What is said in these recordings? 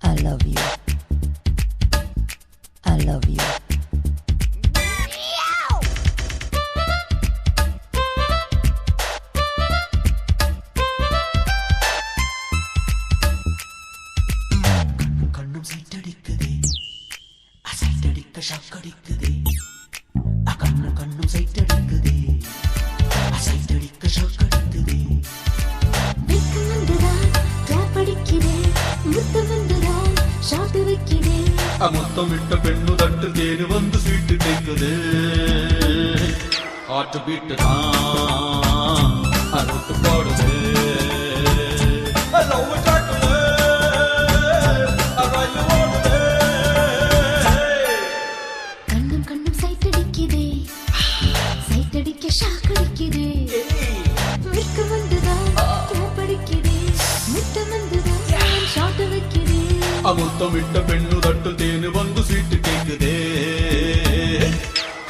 I love you. I love you. கண்ணும் சைட்டடிக்குதே அசைட்டடிக்க ஷாக்கடிக்குதே கண்ணும் சைட்டடிக்குதே அசைட்டடிக்க ஷாக்கடிக்குதே வெக்கம் வந்துதான் கிளாப் அடிக்கிறேன் முத்தம் வந்துதான் ஷாட் வைக்கிறேன் முத்தம் விட்ட பெண்ணு தட்டு தேனு வந்து சீட்டு கேட்குது ஆட்டு பீட்டு தான் அறுத்து போடுது கண்ணும் சைட்டடிக்குதே சைட்டடிக்க ஷாக் அடிக்குதே வெக்கம் வந்துதான் கிளாப் அடிக்கிறேன் முத்தம் வந்துதான் ஷாட் வைக்கிறேன் முத்தம் விட்ட பெண்ணு தட்டு தேனு வந்து சீட்டு கேட்குதே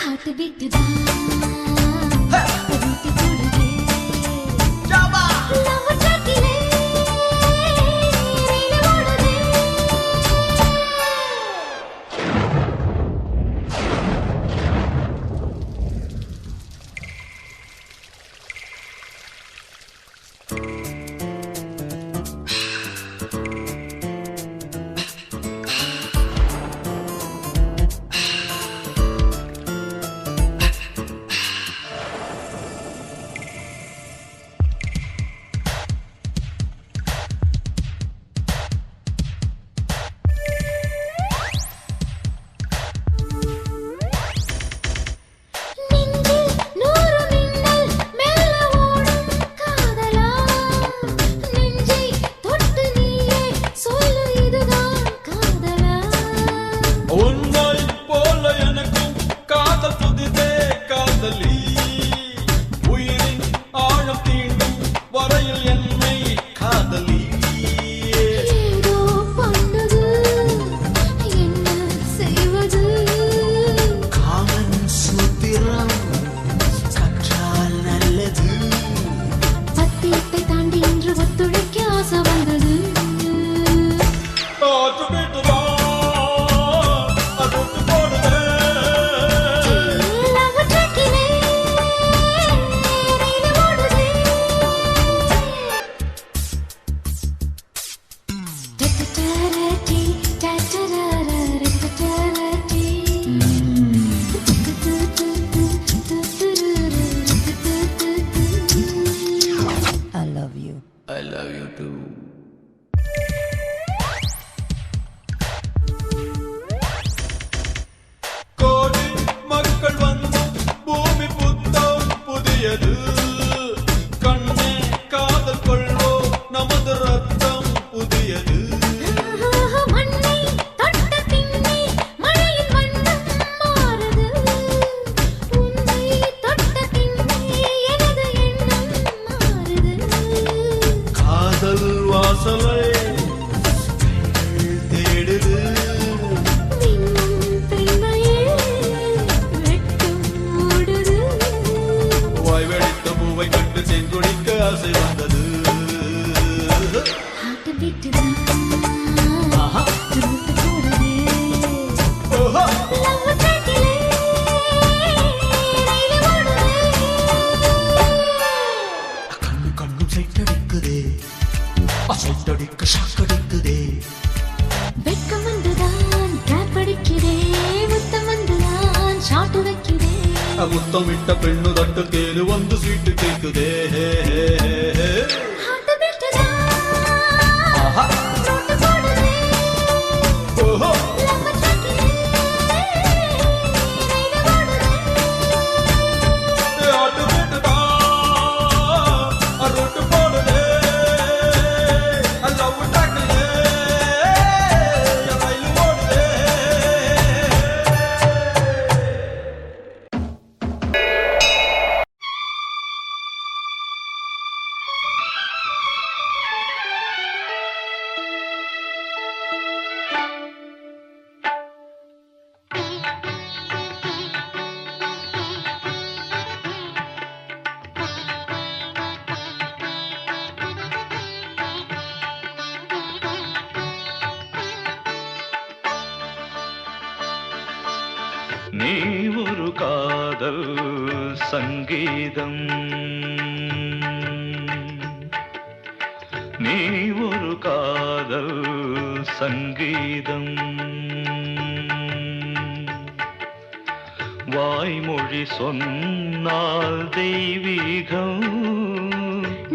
ஹார்ட் பீட் தான் ரூட் போடுதே லவ் ட்ராக்கிலே ரயில் ஓடுதே I love you. I love you too. கோடி மக்கள் வந்து பூமி புத்தம் புதியது கண்ணே காதல் கொள்வோ நமது ரத்தம் புதியது மண்ணை தொட்ட பின்னே மழையின் வண்ணம் மாறுது உன்னை தொட்ட பின்னே எனது எண்ணம் மாறுது காதல் வாசலை தேடுது விண்ணும் பெண்மையே வெட்கம் மூடுது வாய் வெடித்த பூவை கண்டு செங்குடிக்க ஆசை வந்தது ஹார்ட் பீட் தான் ரூட் போடுதே லவ் ட்ராக்கிலே ரயில் ஓடுதே கண்ணும் சைட்டடிக்குதே அசைட்டடிக்க ஷாக்கடிக்குதே வெட்கம் வந்துதான் கிளாப் அடிக்கிறேன் முத்தம் வந்துதான் ஷாட் வைக்கிறேன் முத்தம் விட்ட பெண்ணு தட்டு தேனு வந்து சீட்டு கேட்குதே ஹார்ட் பீட் தான் ரூட் போடுதே லவ் ட்ராக்கிலே ரயில் ஓடுதே ஆட்டு வீட்டு தான் ரொட்டு போடுதே லவ் டாக்கிலே ரயில் ஓடுதே நீ ஒரு காதல் சங்கீதம் நீ ஒரு காதல் சங்கீதம் வாய்மொழி சொன்னால் தெய்வீகம்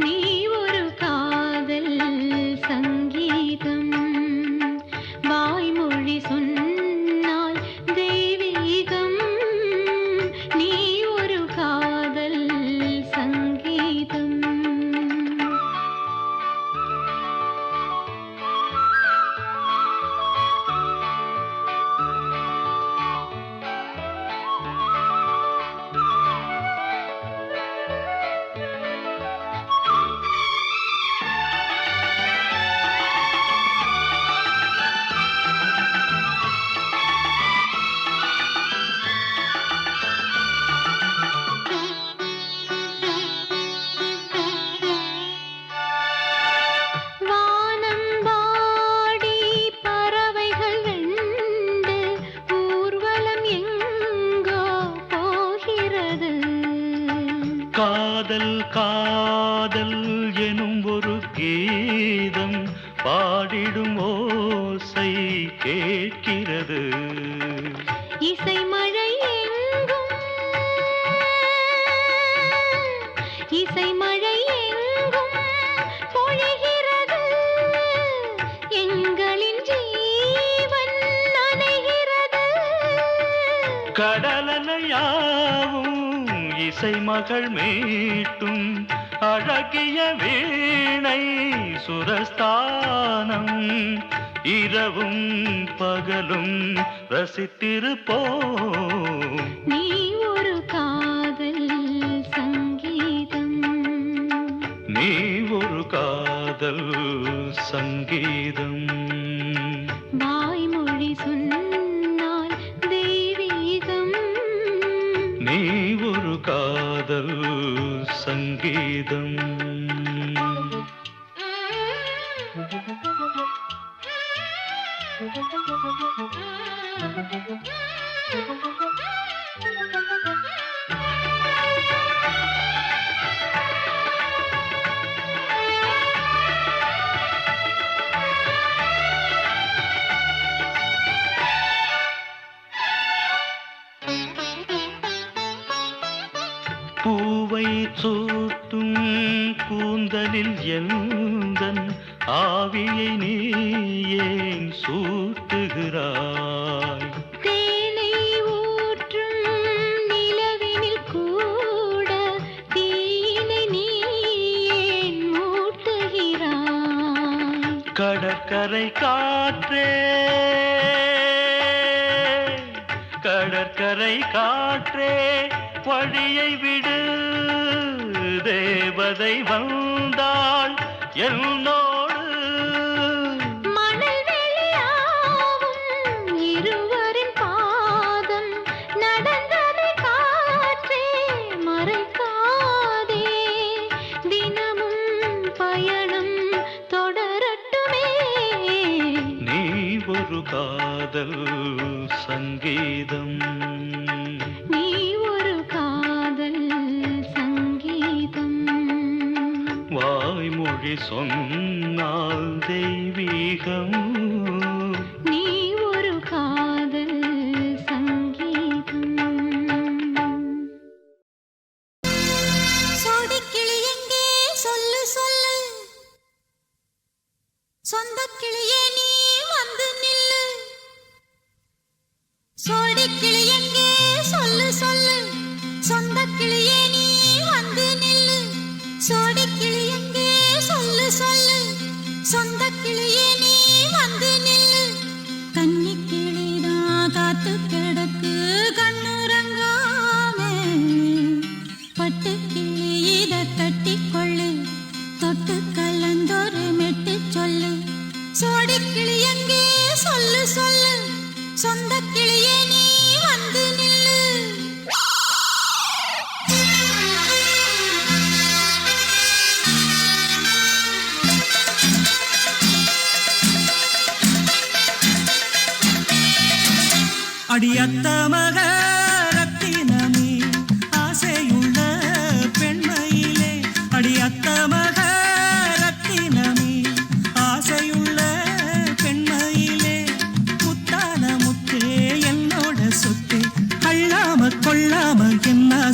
நீ ஒரு காதல் சங்கீதம் வாய்மொழி சொன்னால் தெய்வீகம் நீ ஒரு காதல் சங்கீதம் காதல் காதல் எனும் ஒரு கீதம் பாடிடும் ஓசை கேட்கிறது இசை மழை எங்கும் இசை மழை எங்கும் பொழிகிறது எங்களின் ஜீவன் நனைகிறது கடலலையாவும் இசை மகள் மீட்டும் அழகிய வீணை சுரஸ்தானம் இரவும் பகலும் ரசித்திருப்போம் நீ ஒரு காதல் சங்கீதம் நீ ஒரு காதல் சங்கீதம் வாய்மொழி சொன்னால் தெய்வீகம் நீ ஒரு காதல் சங்கீதம் பூவை சூட்டும் கூந்தலில் எந்தன் ஆவியை நீ ஏன் சூட்டுகிறாய் தேனை ஊற்றும் நிலவினில் கூட தீனை நீ ஏன் மூட்டுகிறாய் கடற்கரை காற்றே கடற்கரை காற்றே வழியை விடு தேவதை வந்தாள் என்னோடு மணல் வெளியாகும் இருவரின் பாதம் நடந்ததை காற்றே மறைக்காதே தினமும் பயணம் தொடரட்டுமே நீ ஒரு காதல் சங்கீதம் நீ ஒரு காதல் சங்கீதம் வாய்மொழி சொன்னால் தெய்வீகம் நீ ஒரு காதல் சங்கீதம் சோடிக்கிளி எங்கே சொல்லு சொல்லு சொந்தக்கிளியே நீ வந்து நில்லு சோடிக்கிளி எங்கே சொல்லு சொல்லு சொந்தக்கிளியே நீ வந்து நில்லு சோடிக்கிளி எங்கே சொல்லு சொல்லு சொந்தக்கிளியே நீ வந்து நில்லு கன்னிக்கிளிதான் காத்து கிடக்கு கண்ணுறங்காமே பட்டுக்கிளி இத கட்டிக்கொள்ளு தொட்டு கலந்தொரு மெட்டு சொல்லு சோடிக்கிளி எங்கே சொல்லு சொல்லு சொந்தக்கிளியே நீ வந்து நில்லு அடியத்த மக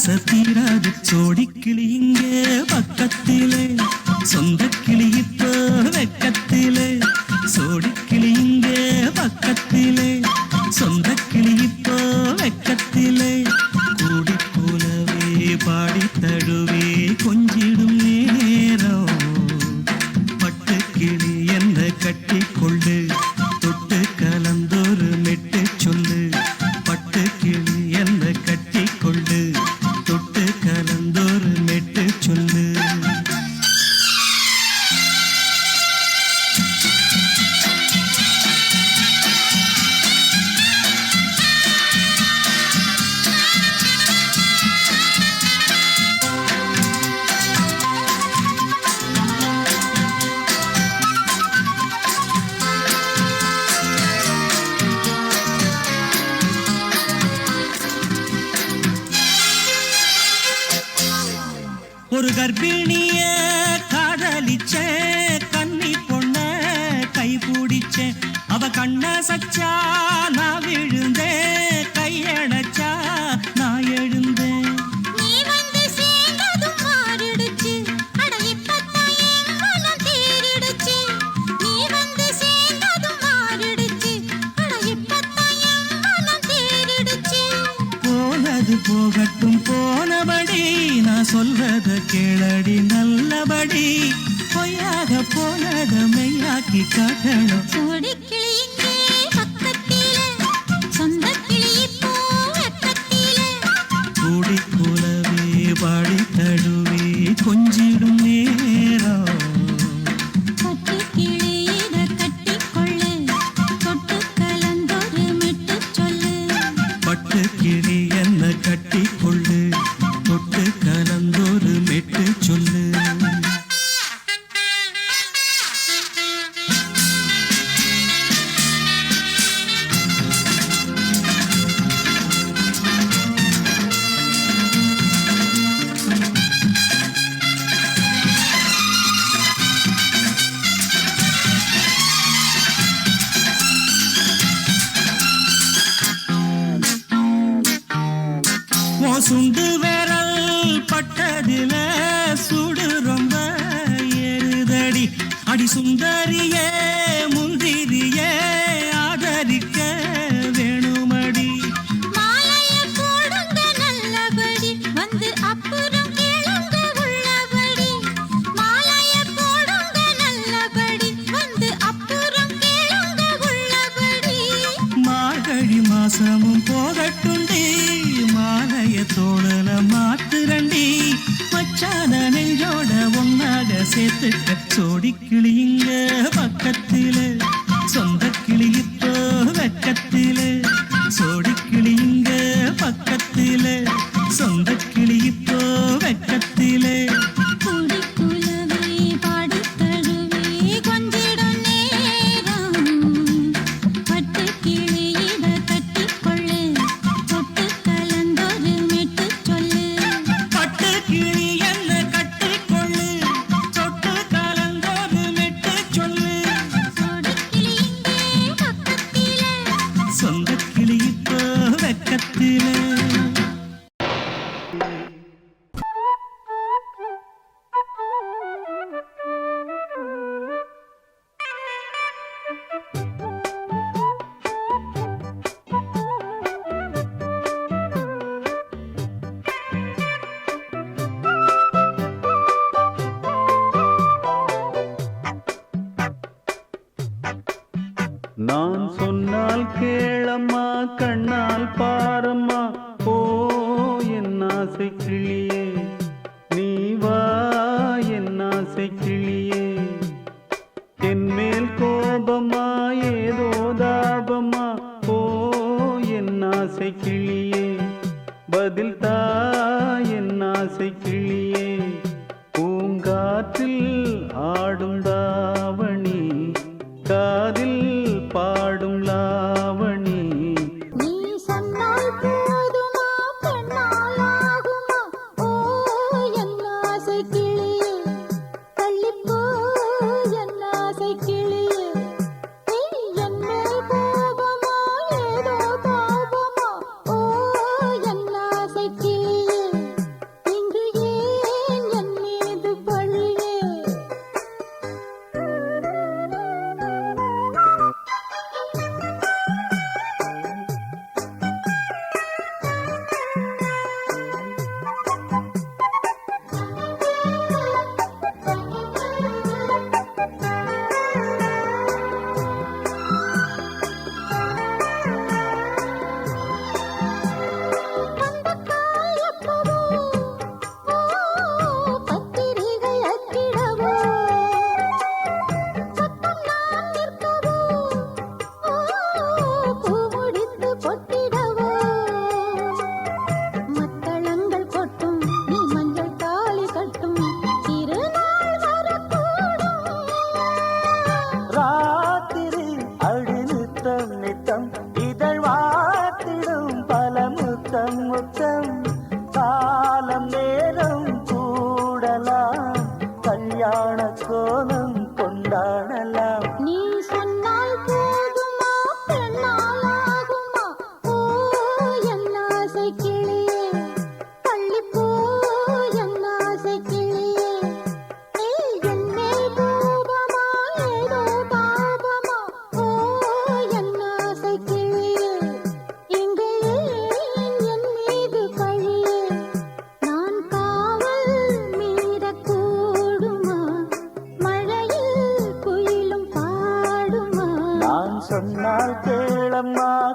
ஆசை தீராது சோடிக்கிளி இங்கே பக்கத்திலே சொந்த கிளி இப்போ வெக்கத்திலே சோடிக்கிளி இங்கே பக்கத்திலே சொந்த கிளி இப்போ வெக்கத்திலே கூடி போலவே பாடி தழுவே கொஞ்சிடும் நேரம் பட்டு கிளி என்ன கட்டி கொள்ளு தொட்டு கலந்தொரு மெட்டு சொல்லு பட்டு கிளி என்ன கட்டி கொள்ளு தொட்டு கலந்தொரு மெட்டு சொல்லு ஒரு கர்ப்பிணிய காதலிச்ச கன்னி பொண்ண கை பிடிச்ச அவ கண்ண சச்சா நான் விழுந்தேன் கையடைச்சா நான் எழுந்தேன் நீ வந்து சேர்ந்ததும் மாறிடுச்சு அட இப்பத்தான் என் மனம் தேறிடுச்சு நீ வந்து சேர்ந்ததும் மாறிடுச்சு அட இப்பத்தான் என் மனம் தேறிடுச்சு போனது போகட்டும் போனபடி நான் சொல்றத கேளடி நல்லபடி பொய்யாக போனத மெய்யாக்கி காட்டணும் சோடிக்கிளி இங்கே பக்கத்திலே சொந்த கிளி இப்போ வெக்கத்திலே கூடி போலவே பாடி தழுவே கொஞ்சிடும் நேரம் பட்டு கிளி இத கட்டிக்கொள்ளு தொட்டு கலந்தொரு மெட்டு சொல்லு பட்டு கிளி என்ன கட்டி கொள்ளு தொட்டு கலந்தொரு மெட்டு சொல்லு சுண்டு விரல் பட்டதில சுடு ரொம்ப ஏறுதடி அடி சுந்தரியே முந்திரியே ஆதரிக்க வேணுமடி மாலைய போடுங்க நல்லபடி வந்து அப்புறம் கேளுங்க உள்ளபடி மாலைய போடுங்க நல்லபடி வந்து அப்புறம் கேளுங்க உள்ளபடி மார்கழி மாசமும் போகட்டுண்டி மாலைய தோழல மாத்துரண்டி மச்சான நெஞ்சோட ஒன்னாக சேர்த்துக்க சோடிக்கிளி இங்க பக்கத்திலே சொந்த கிளி இப்போ வெக்கத்திலே சோடிக்கிளி இங்க பக்கத்திலே சொந்த கிளி இப்போ வெக்கத்திலே கூடி குலவே பாடி தழுவே கொஞ்சிடும் நேரம் பட்டு கிளி இத கட்டிக்கொள்ளு தொட்டு கலந்தொரு மெட்டு சொல்லு பட்டு கிளி என்ன கட்டிக்கொள்ளு தொட்டு கலந்தொரு மெட்டு சொல்லு சோடிக்கிளி இங்கே பக்கத்திலே சொந்த கிளி இப்போ வெக்கத்திலே நான் சொன்னால் கேளம்மா கண்ணால் பாரம்மா ஓ என் ஆசை கிளியே நீ வா என் ஆசை கிளியே என் மேல் கோபமா ஏதோ தாபமா ஓ என் ஆசை கிளியே பதில் தா என் ஆசை கிளியே பூங்காற்றில் ஆடும் தாவணி காதில் பாடும் லாவணி நீ சொன்னால் போதுமா பெண்ணால் ஆகுமா ஓ என் ஆசை கிளியே தள்ளிப்போ என் ஆசை கிளியே என் மேல் கோபமா ஏதோ தாபமா ஓ என் ஆசை கிளியே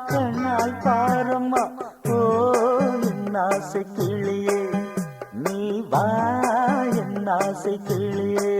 கண்ணால் பாரம்மா ஓ என் ஆசை கிளியே நீ வா என் ஆசை கிளியே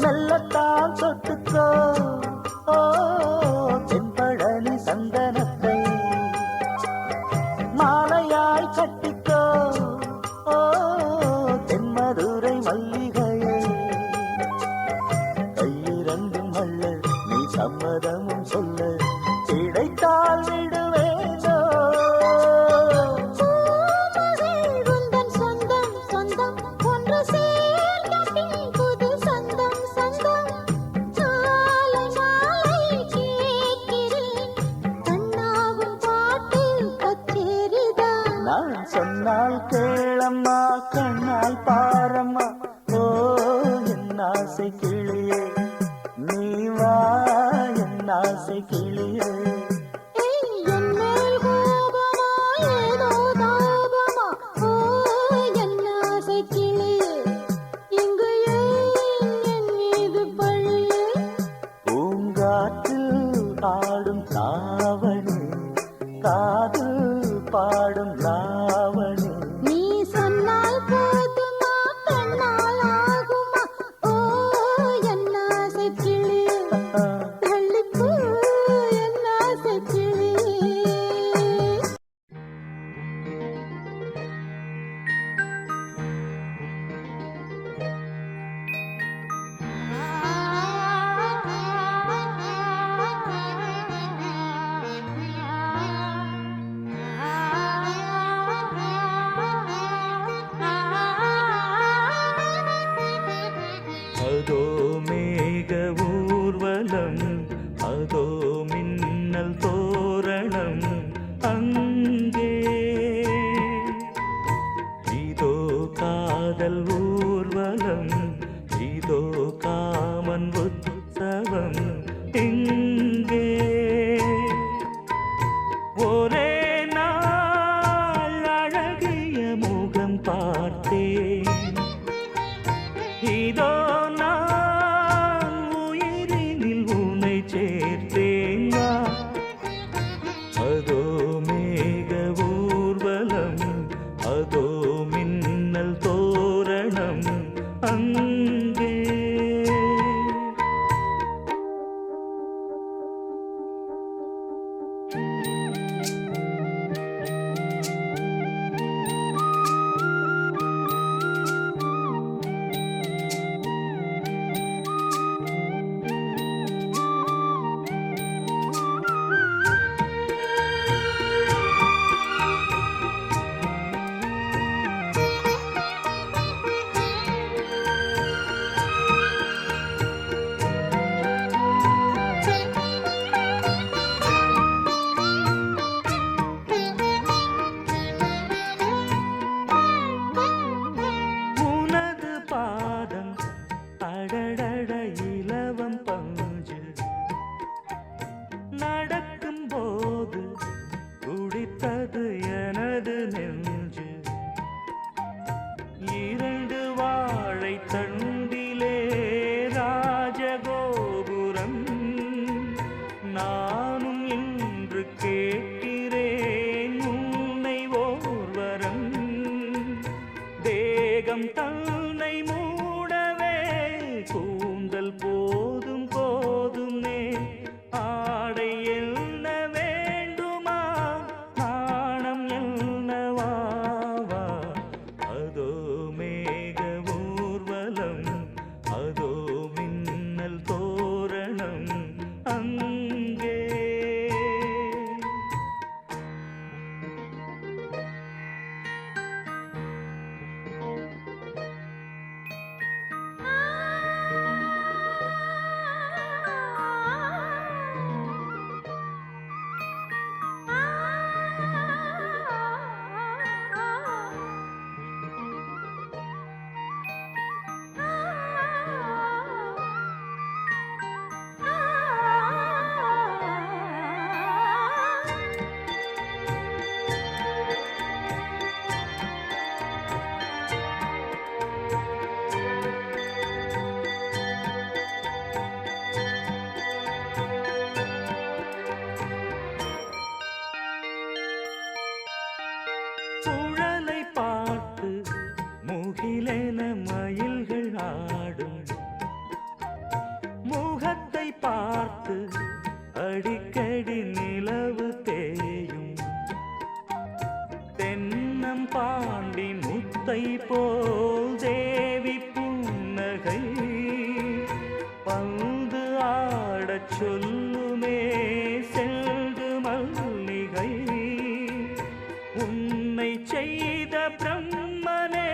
மெல்லத்தான் தொட்டுக்கோ ஓ தென்பழனி சந்தனத்தை மாலையாய் கட்டிக்கோ ஓ தென்மதுரை மல்லிகையை கையிரண்டும் அல்ல நீ சம்மதமும் சொல்ல கிடைத்தால் விடுவேனோ உந்தன் சொந்தம் சொந்தம் ஒன்று சேர்ந்தபின் புது சொந்தம் சொந்தம் மாலை மாலை கேட்கிறேன் கண்ணாவும் பாட்டு கச்சேரிதான் நான் சொன்னால் கேளம்மா கண்ணால் பாரம்மா ஓ என் ஆசை கிளியே நீ வா என் ஆசை கிளியே என் மேல் கோபமா ஏதோ தாபமா ஓ என் ஆசை கிளியே இங்கு ஏன் என் மீது பழியே பூங்காற்றில் ஆடும் தாவணி காதில் பாடும் லாவணி நீ சொன்னால் போதுமா கண்ணால் ஆகுமா ஓ என் ஆசை கிளியே தள்ளிப்போ என் ஆசை கிளியே காத்தடி நிலவு தேயும் தென்னம் பாண்டி முத்தை போல் தேவி புன்னகை பந்து ஆடச் சொல்லுமே செல்கு மல்லிகை உன்னை செய்த பிரம்மனே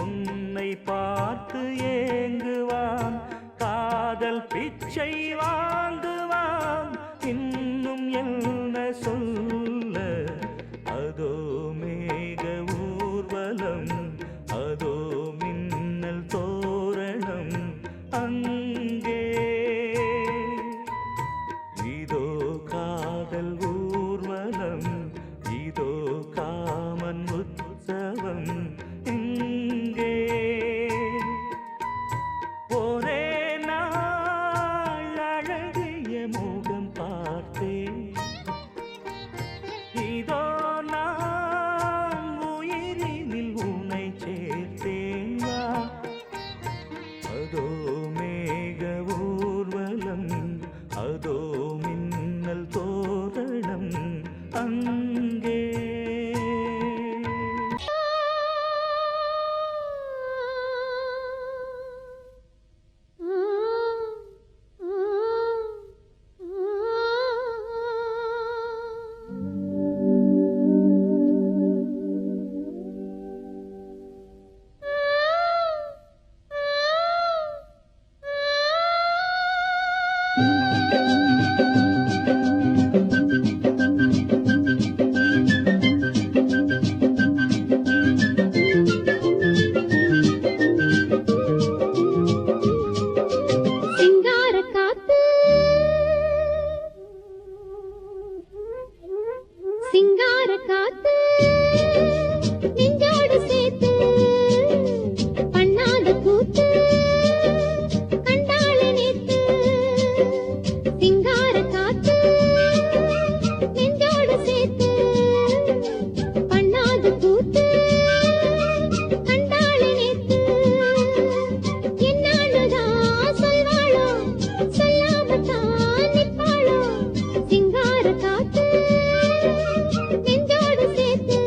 உன்னை பார்த்து ஏங்குவான் காதல் பிச்சை வாங்குவான் இன்னும் என்ன சொல்ல அதோ மேக ஊர்வலம் அதோ மின்னல் தோரணம் அங்கே இதோ காதல் ஊர்வலம் இதோ காமன் உற்சவம் இங்கே ஒரே நாள் அழகிய முகம் பார்த்தேன் இதோ நான் உயிரினில் உன்னை சேர்த்தேன் வா அதோ மேக ஊர்வலம் அதோ மின்னல் தோரணம் அங்கே சிங்கார காத்து நெஞ்சோடு சேர்த்து பண்ணாத கூத்து கண்டாள நேத்து சிங்கார காத்து நெஞ்சோடு சேர்த்து பண்ணாத கூத்து கண்டாள நேத்து என்னானுதான் சொல்வாளோ சொல்லாமத்தான் நிற்பாளோ சிங்கார காத்து நெஞ்சோடு சேர்த்து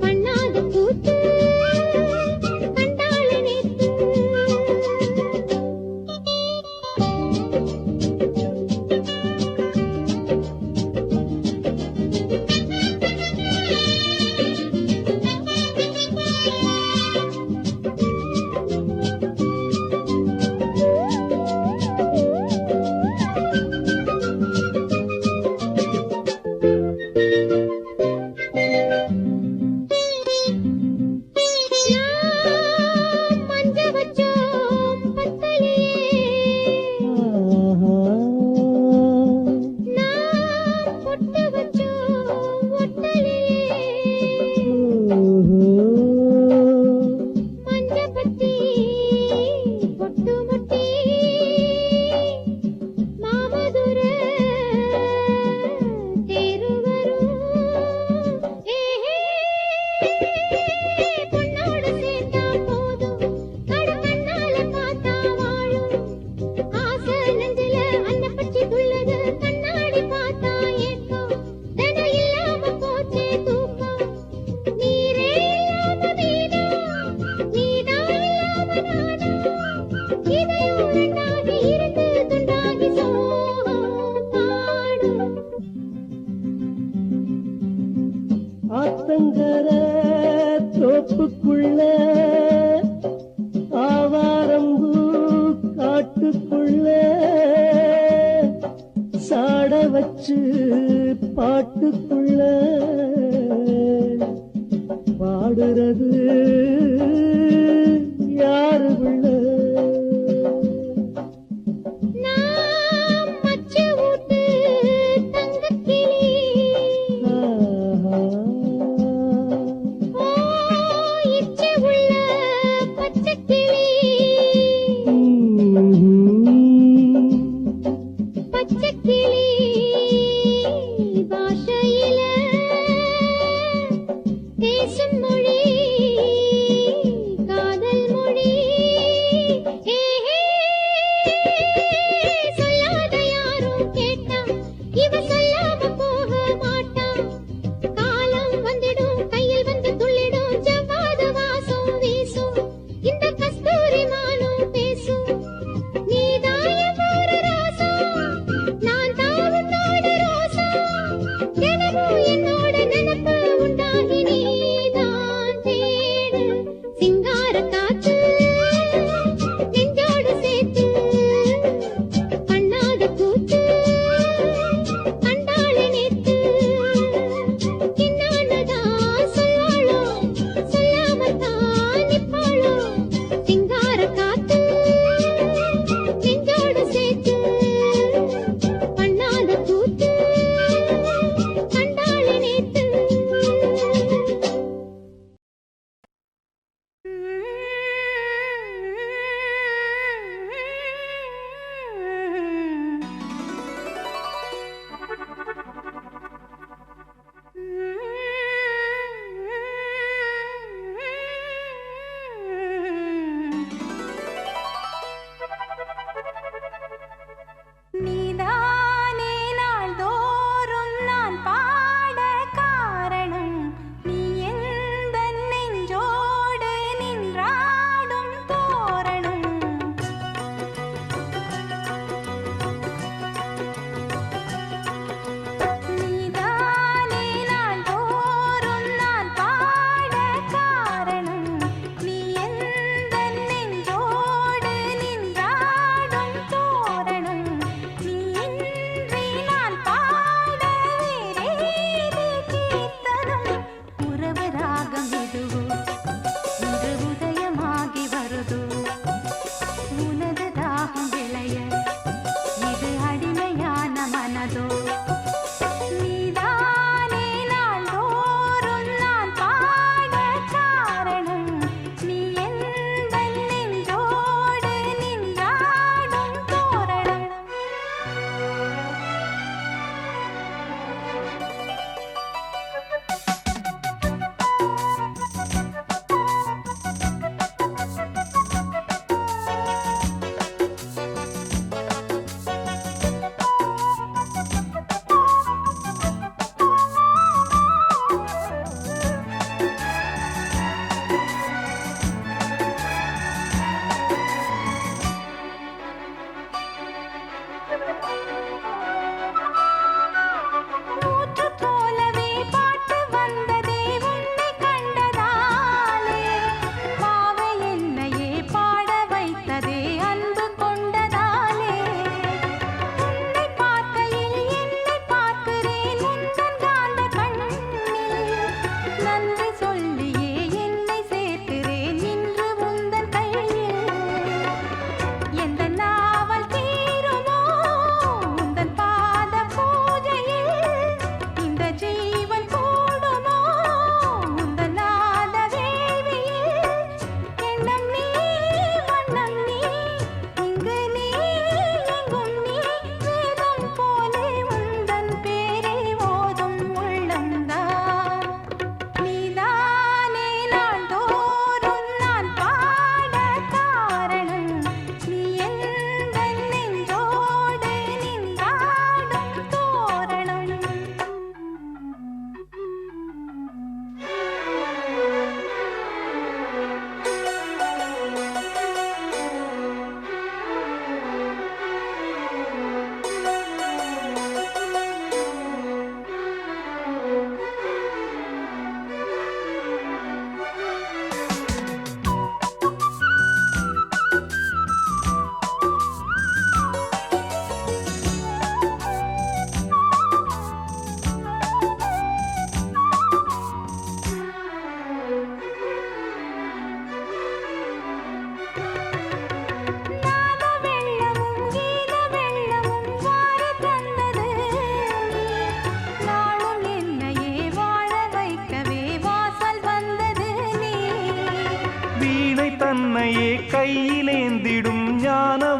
பண்ணாத கூத்து கண்டாள நேத்து மஞ்ச வச்சோம் பத்தலையே நான் பொட்டு வச்சோம் ஒட்டலையே மஞ்ச பத்தி பொட்டு முட்டி மாமதுர தேரு வரும் பொண்ணோடு சேர்ந்தா போதும் கண்ணால பார்த்தா வாழும் ஆசை நெஞ்சில அன்ன பச்சி துள்ளது கண்ணாடி பார்த்தா ஏக்கம் தன இல்லாம போச்சே தூக்கம் நீரே இல்லாம நீதான் இல்லாம நானா இதையும் ரெண்டாகி இருந்து துண்டாகி சோகம் பாடும் ஆத்தங்கர தோப்புக்குள்ள ஆவாரம்பூ காட்டுக்குள்ள சாட வச்சு பாட்டுக்குள்ள பாடுறது யாரு உள்ள நாம் மச்சு ஊட்டு தங்கக்கிளி ஓ இச்சை உள்ள பச்சைக்கிளி பச்சைக்கிளி பாஷையில பேசும் மொழி காதல் மொழி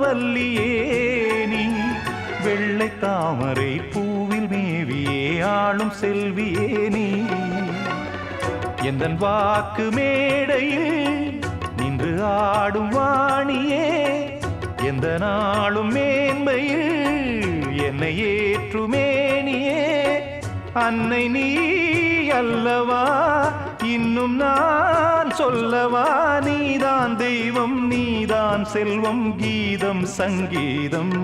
அல்லியே நீ வெள்ளை தாமரை பூவில் மேவியே ஆளும் செல்வியே நீ எந்தன் வாக்கு மேடையில் நின்று ஆடும் வாணியே எந்த நாளும் மேன்மையில் என்னை ஏற்றுமேனியே அன்னை நீ அல்லவா இன்னும் நான் சொல்லவா நீதான் தெய்வம் நீதான் செல்வம் கீதம் சங்கீதம்